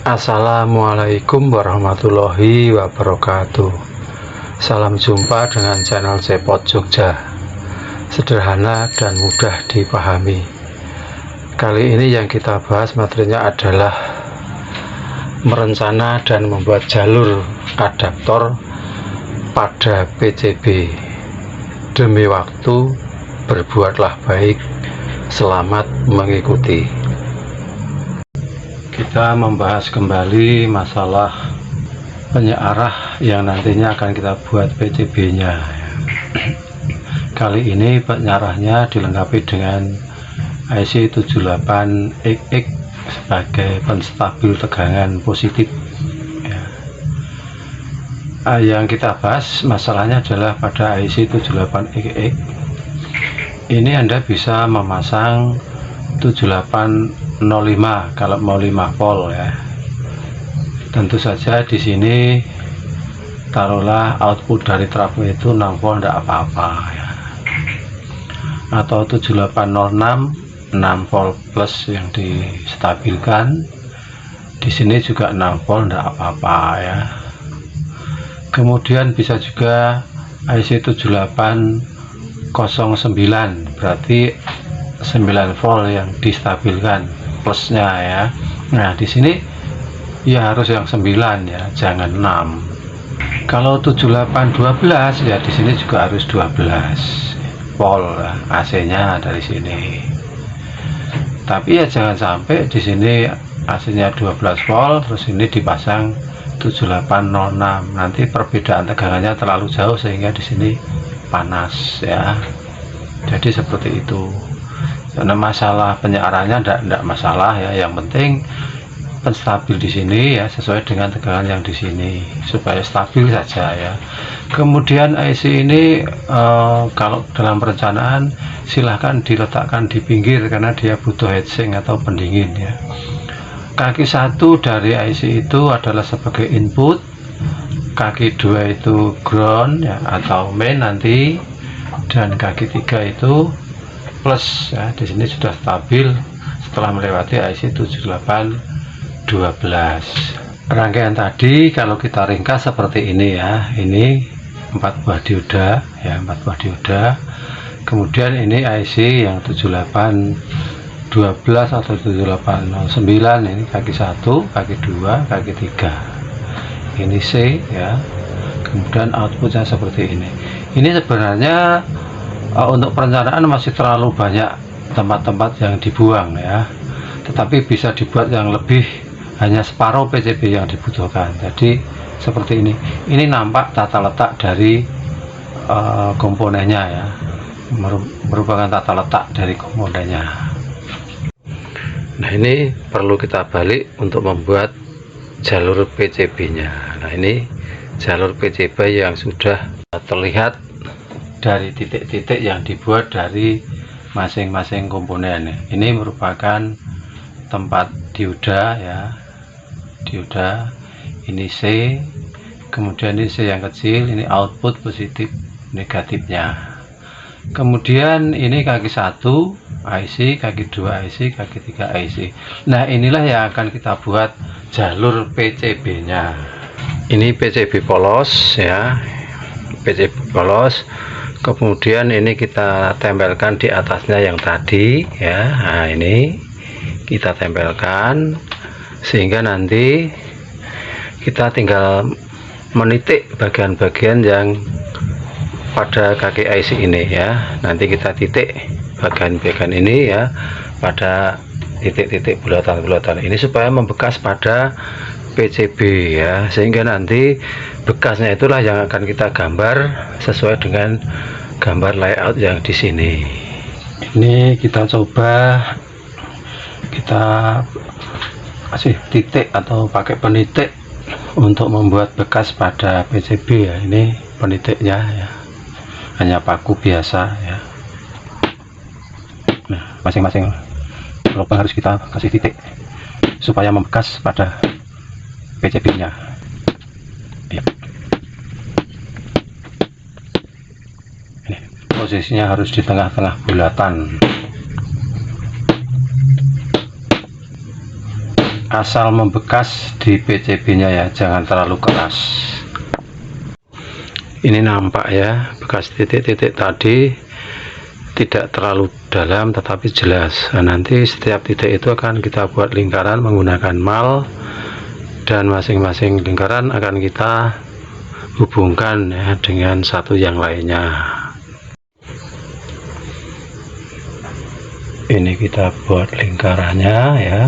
Assalamualaikum warahmatullahi wabarakatuh. Salam jumpa dengan channel Cepot Jogja. Sederhana dan mudah dipahami. Kali ini yang kita bahas materinya adalah merencana dan membuat jalur adaptor pada PCB. Demi waktu, berbuatlah baik. Selamat mengikuti. Kita membahas kembali masalah penyearah yang nantinya akan kita buat PCB nya. Kali ini penyarahnya dilengkapi dengan IC 78XX sebagai penstabil tegangan positif ya. Yang kita bahas masalahnya adalah pada IC 78XX ini Anda bisa memasang 7805 kalau mau 5 volt ya. Tentu saja di sini taruhlah output dari trafo itu 6 volt, tidak apa-apa ya. Atau 7806 6 volt plus yang distabilkan. Di sini juga 6 volt, tidak apa-apa ya. Kemudian bisa juga IC 7809 berarti 9 volt yang distabilkan plusnya ya. Nah di sini ya harus yang 9 ya, jangan 6. Kalau 7812 ya di sini juga harus 12 volt ya, AC-nya dari sini. Tapi ya jangan sampai di sini AC-nya 12 volt terus ini dipasang 7806. Nanti perbedaan tegangannya terlalu jauh sehingga di sini panas ya. Jadi seperti itu. Karena masalah penyearannya tidak masalah ya, yang penting penstabil di sini ya sesuai dengan tegangan yang di sini supaya stabil saja ya. Kemudian IC ini kalau dalam perencanaan silahkan diletakkan di pinggir karena dia butuh heatsink atau pendingin ya. Kaki satu dari IC itu adalah sebagai input, kaki dua itu ground ya atau main nanti, dan kaki tiga itu plus ya. Di sini sudah stabil setelah melewati IC 7812. Rangkaian tadi kalau kita ringkas seperti ini ya, ini 4 buah dioda ya, 4 buah dioda. Kemudian ini IC yang 7812 atau 7809, ini kaki 1, kaki 2, kaki 3. Ini C ya. Kemudian outputnya seperti ini. Ini sebenarnya untuk perencanaan masih terlalu banyak tempat-tempat yang dibuang ya, tetapi bisa dibuat yang lebih, hanya separuh PCB yang dibutuhkan. Jadi seperti ini nampak tata letak dari komponennya ya, merupakan tata letak dari komponennya. Nah ini perlu kita balik untuk membuat jalur PCB nya. Nah ini jalur PCB yang sudah terlihat dari titik-titik yang dibuat dari masing-masing komponen. Ini merupakan tempat dioda ya, dioda. Ini C, kemudian ini C yang kecil, ini output positif negatifnya. Kemudian ini kaki 1 IC, kaki 2 IC, kaki 3 IC. Nah inilah yang akan kita buat jalur PCB nya. Ini PCB polos ya, PCB polos. Kemudian ini kita tempelkan di atasnya yang tadi ya. Nah ini kita tempelkan sehingga nanti kita tinggal menitik bagian-bagian yang pada kaki IC ini ya. Nanti kita titik bagian-bagian ini ya pada titik-titik bulatan-bulatan ini supaya membekas pada PCB ya, sehingga nanti bekasnya itulah yang akan kita gambar sesuai dengan gambar layout yang di sini. Ini kita coba kita kasih titik atau pakai penitik untuk membuat bekas pada PCB ya. Ini penitiknya ya, hanya paku biasa ya. Nah masing-masing lubang harus kita kasih titik supaya membekas pada PCB nya ya. Ini posisinya harus di tengah-tengah bulatan. asal membekas di PCB nya ya, jangan terlalu keras. Ini nampak ya, bekas titik-titik tadi tidak terlalu dalam tetapi jelas. Nah, nanti setiap titik itu akan kita buat lingkaran menggunakan mal, dan masing-masing lingkaran akan kita hubungkan ya dengan satu yang lainnya. Ini kita buat lingkarannya ya.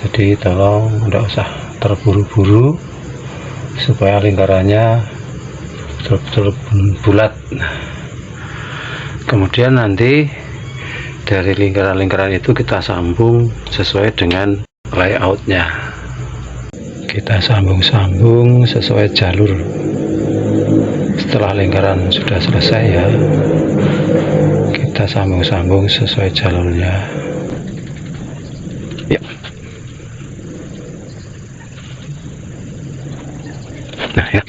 Jadi tolong tidak usah terburu-buru supaya lingkarannya betul-betul bulat. Kemudian nanti dari lingkaran-lingkaran itu kita sambung sesuai dengan layoutnya. Kita sambung-sambung sesuai jalur. Setelah lingkaran sudah selesai ya, kita sambung-sambung sesuai jalurnya ya. Nah ya,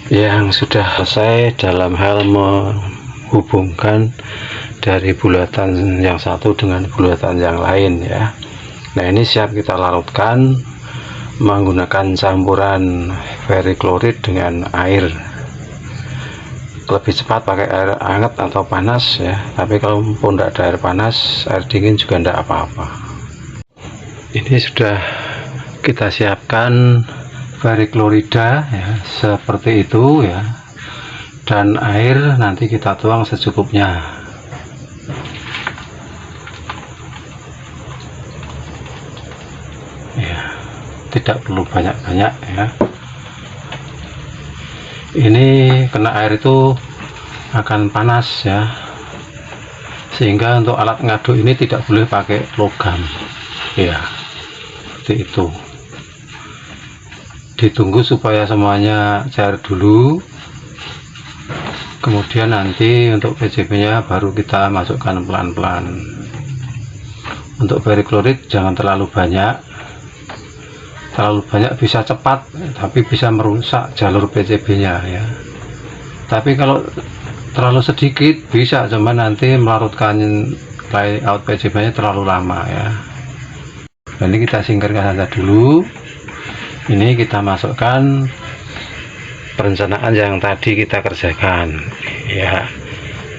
yang sudah selesai dalam hal menghubungkan dari bulatan yang satu dengan bulatan yang lain ya. Nah, ini siap kita larutkan menggunakan campuran ferriklorid dengan air. Lebih cepat pakai air hangat atau panas ya, tapi kalau pun tidak ada air panas, air dingin juga tidak apa-apa. Ini sudah kita siapkan ferriklorida ya, seperti itu ya, dan air nanti kita tuang secukupnya. Tidak perlu banyak-banyak ya. Ini kena air itu akan panas ya, sehingga untuk alat ngaduk ini tidak boleh pakai logam ya, seperti itu. Ditunggu supaya semuanya cair dulu, kemudian nanti untuk PCB nya baru kita masukkan pelan-pelan. Untuk ferriklorid jangan terlalu banyak. Terlalu banyak bisa cepat tapi bisa merusak jalur PCB nya ya. Tapi kalau terlalu sedikit bisa, cuma nanti melarutkan layout PCB nya terlalu lama ya. Nah, ini kita singkirkan saja dulu. Ini kita masukkan perencanaan yang tadi kita kerjakan ya.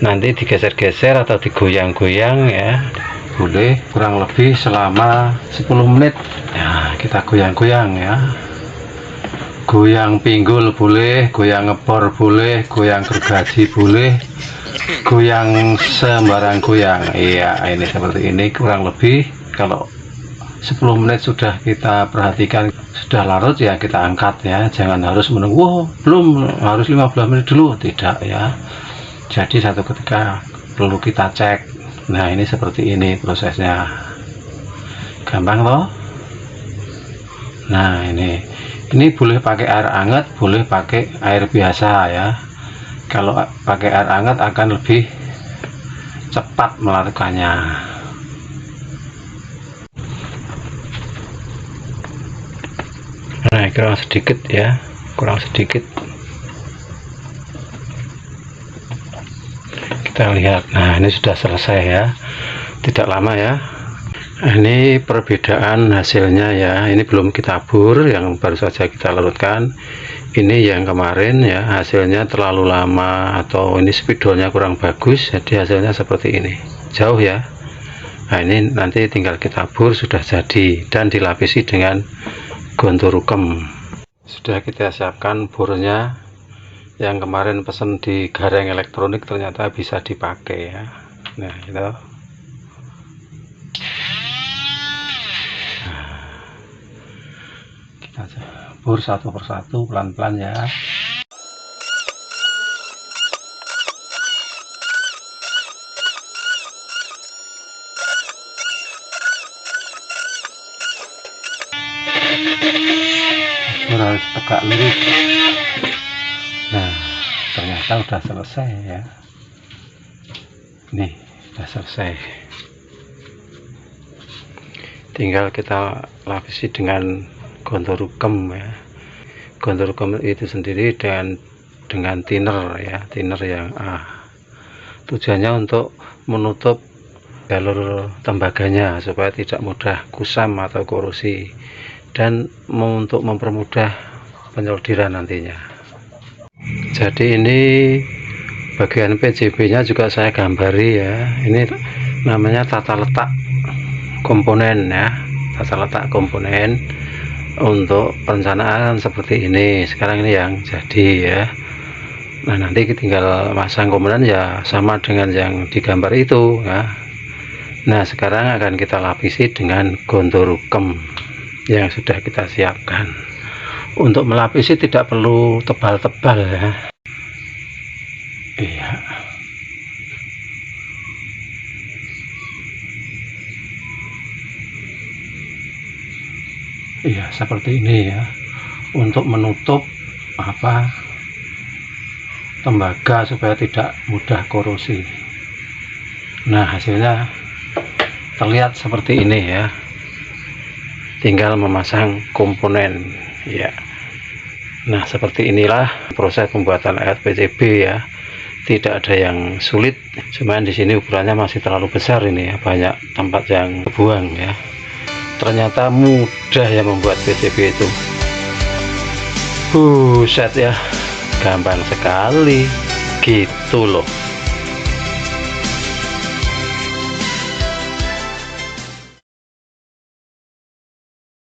Nanti digeser-geser atau digoyang-goyang ya, boleh, kurang lebih selama 10 menit ya. Kita goyang-goyang ya, goyang pinggul boleh, goyang ngebor boleh, goyang gergaji boleh, goyang sembarang goyang. Iya, ini seperti ini kurang lebih. Kalau 10 menit sudah kita perhatikan sudah larut ya, kita angkat ya. Jangan harus menunggu, oh, belum, harus 15 menit dulu, tidak ya. Jadi satu ketika perlu kita cek. Nah, ini seperti ini prosesnya, gampang loh. Nah, ini boleh pakai air hangat, boleh pakai air biasa ya. Kalau pakai air hangat akan lebih cepat melarutkannya. Nah, kurang sedikit ya, kurang sedikit. Kita lihat. Nah, ini sudah selesai ya, tidak lama ya. Ini perbedaan hasilnya ya. Ini belum kita bur, yang baru saja kita larutkan. Ini yang kemarin ya, hasilnya terlalu lama atau ini spidolnya kurang bagus, jadi hasilnya seperti ini, jauh ya. Nah, ini nanti tinggal kita bur, sudah jadi, dan dilapisi dengan gontorukem. Sudah kita siapkan burnya. Yang kemarin pesan di Gareng Elektronik ternyata bisa dipakai ya. Nah, itu. Nah, kita bur satu persatu pelan-pelan ya. Harus tegak lurus. Nah, ternyata udah selesai ya. Nih, udah selesai. Tinggal kita lapisi dengan gontorukem ya. Gontorukem itu sendiri dengan thinner ya, thinner yang tujuannya untuk menutup galur tembaganya supaya tidak mudah kusam atau korosi, dan untuk mempermudah penyoldiran nantinya. Jadi ini bagian PCB nya juga saya gambari ya. Ini namanya tata letak komponen ya, tata letak komponen untuk perencanaan seperti ini. Sekarang ini yang jadi ya. Nah, nanti tinggal masang komponen ya sama dengan yang digambar itu ya. Nah, sekarang akan kita lapisi dengan gontorukem yang sudah kita siapkan. Untuk melapisi tidak perlu tebal-tebal ya. Iya. Iya, seperti ini ya. Untuk menutup tembaga supaya tidak mudah korosi. Nah, hasilnya terlihat seperti ini ya. Tinggal memasang komponen ya. Nah, seperti inilah proses pembuatan layar PCB ya. Tidak ada yang sulit, cuman di sini ukurannya masih terlalu besar ini ya, banyak tempat yang terbuang ya. Ternyata mudah ya membuat PCB itu. Buset ya, gampang sekali gitu loh.